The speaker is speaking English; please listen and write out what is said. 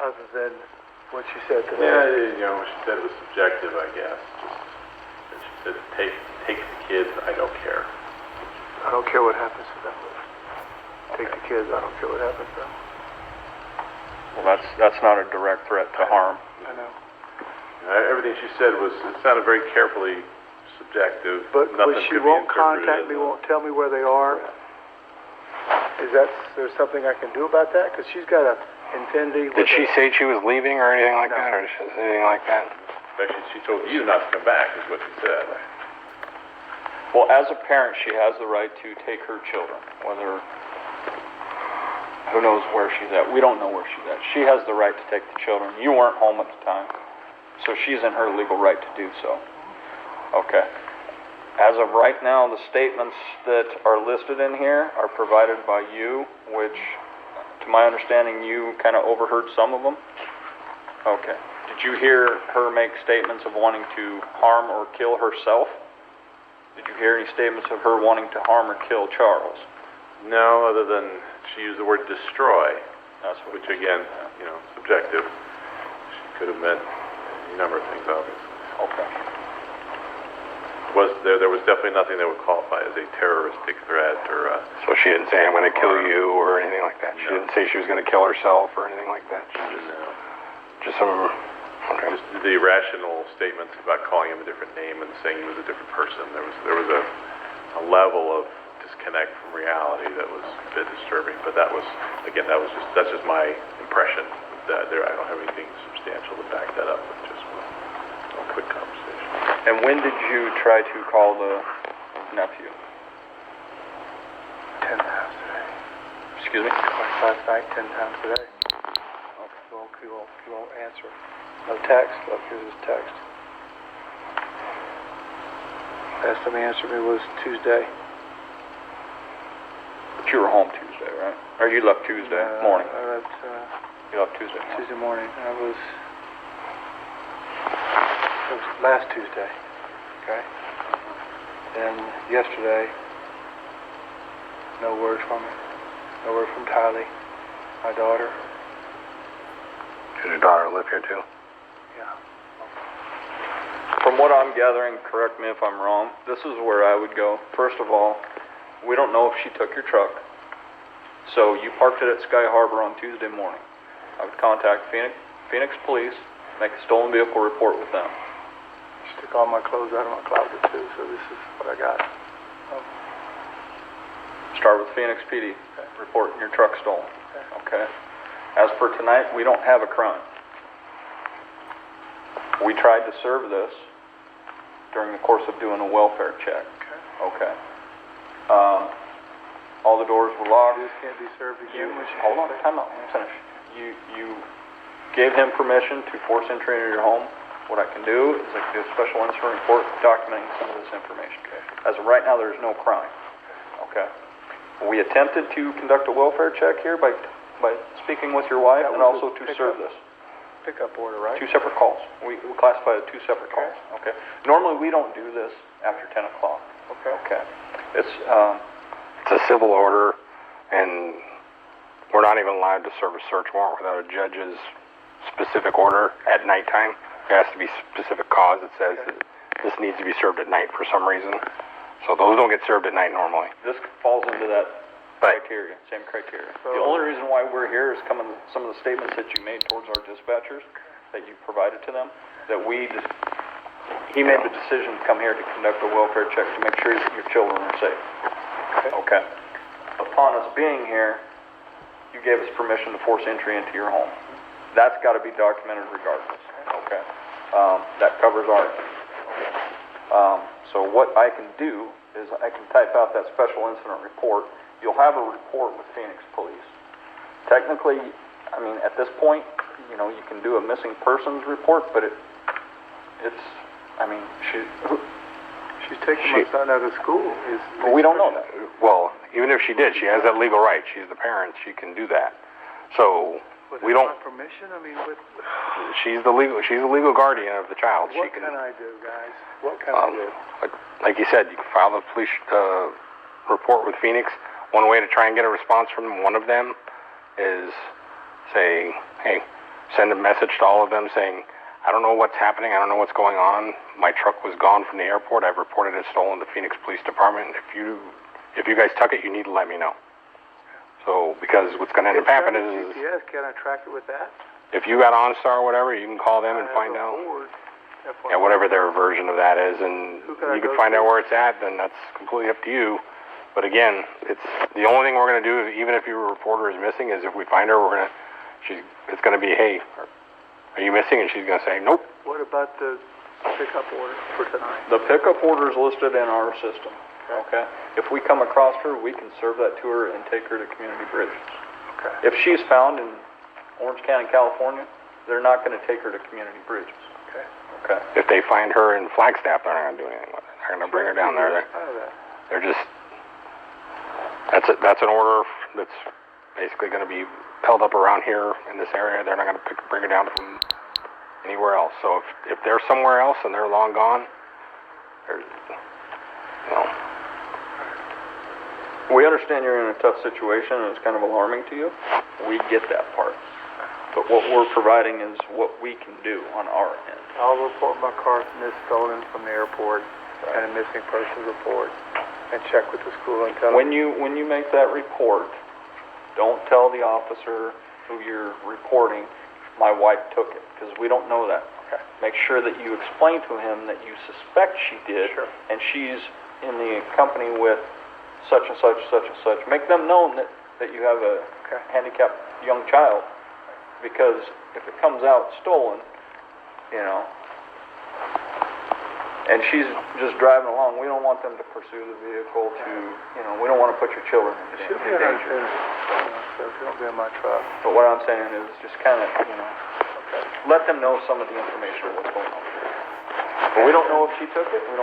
other than what she said today? Yeah, she said it was subjective, I guess. She said, take the kids, I don't care. I don't care what happens to them. Take the kids, I don't care what happens to them. Well, that's not a direct threat to harm. I know. Everything she said it sounded very carefully subjective. But she won't contact me, as won't tell me where they are. Is there something I can do about that? Because she's got a Infinity. Did she say she was leaving or anything like that, or did she say anything like that? In fact, she told you not to come back, is what she said. Well, as a parent, she has the right to take her children, who knows where she's at. We don't know where she's at. She has the right to take the children. You weren't home at the time, so she's in her legal right to do so. Okay. As of right now, the statements that are listed in here are provided by you, which, to my understanding, you kind of overheard some of them? Okay. Did you hear her make statements of wanting to harm or kill herself? Did you hear any statements of her wanting to harm or kill Charles? No, other than she used the word destroy, Which again, subjective. She could have meant any number of things, obviously. Okay. There was definitely nothing that would qualify as a terroristic threat or So she didn't say, I'm going to kill you or anything like that? She didn't say she was going to kill herself or anything like that? Just some... Okay. Just the irrational statements about calling him a different name and saying he was a different person. There was a level of disconnect from reality that was a bit disturbing. But that's just my impression. I don't have anything substantial to back that up. It's just a quick conversation. And when did you try to call the nephew? 10 times today. Excuse me? Last night, 10 times today. Okay. He won't answer. No text. Look, here's his text. Last time he answered me was Tuesday. But you were home Tuesday, right? Or you left Tuesday morning? I left You left Tuesday morning. Tuesday morning. It was last Tuesday. Okay. Then yesterday, no word from him. No word from Tylee, my daughter. Does your daughter live here too? Yeah. From what I'm gathering, correct me if I'm wrong, this is where I would go. First of all, we don't know if she took your truck. So you parked it at Sky Harbor on Tuesday morning. I would contact Phoenix Police, make a stolen vehicle report with them. She took all my clothes out of my closet too, so this is what I got. Start with Phoenix PD, reporting your truck stolen. Okay. As for tonight, we don't have a crime. We tried to serve this during the course of doing a welfare check. Okay. All the doors were locked. This can't be served again. Hold on, time out. Let me finish. You gave him permission to force entry into your home. What I can do is I can do a special incident report documenting some of this information. As of right now, there is no crime. Okay. We attempted to conduct a welfare check here by speaking with your wife and also to serve this. Pickup order, right? 2 separate calls. We classify it 2 separate calls. Okay. Normally we don't do this after 10 o'clock. Okay. It's a civil order, and we're not even allowed to serve a search warrant without a judge's specific order at nighttime. There has to be specific cause that says that this needs to be served at night for some reason. So those don't get served at night normally. This falls into that criteria, same criteria. The only reason why we're here is some of the statements that you made towards our dispatchers that you provided to them, that he made the decision to come here to conduct a welfare check to make sure that your children are safe. Okay. Upon us being here, you gave us permission to force entry into your home. That's got to be documented regardless. Okay. That covers our. So what I can do is I can type out that special incident report. You'll have a report with Phoenix Police. Technically, I mean, at this point, you can do a missing persons report, but she's taking my son out of school. We don't know that. Well, even if she did, she has that legal right. She's the parent. She can do that. So we don't. My permission? I mean, she's the legal guardian of the child. What can I do, guys? What can I do? Like you said, you can file the police report with Phoenix. One way to try and get a response from one of them is say, hey, send a message to all of them saying, I don't know what's happening, I don't know what's going on. My truck was gone from the airport. I've reported it stolen to Phoenix Police Department. If you guys took it, you need to let me know. So, because what's going to end up happening is, GPS, can I track it with that? if you got OnStar or whatever, you can call them and find out. Yeah, whatever their version of that is, and you can find out where it's at, then that's completely up to you. But again, it's the only thing we're going to do, even if your reporter is missing, is if we find her, it's going to be, hey, are you missing? And she's going to say, nope. What about the pickup order for tonight? The pickup order is listed in our system, okay? If we come across her, we can serve that to her and take her to Community Bridges. Okay. If she's found in Orange County, California, they're not going to take her to Community Bridges. Okay. Okay. If they find her in Flagstaff, they're not going to do anything with it. They're going to bring her down there. They're just, that's an order that's basically going to be held up around here in this area. They're not going to bring her down from anywhere else. So if they're somewhere else and they're long gone, We understand you're in a tough situation and it's kind of alarming to you. We get that part. But what we're providing is what we can do on our end. I'll report my car stolen from the airport and a missing person report and check with the school and tell them. When you make that report, don't tell the officer who you're reporting, my wife took it, because we don't know that. Okay. Make sure that you explain to him that you suspect she did, Sure. and she's in the company with such and such, such and such. Make them known that you have a Okay. handicapped young child, because if it comes out stolen, and she's just driving along, we don't want them to pursue the vehicle we don't want to put your children in She'll be danger. so she won't be in my truck. But what I'm saying is just kind of, let them know some of the information of what's going on. But we don't know if she took it, we don't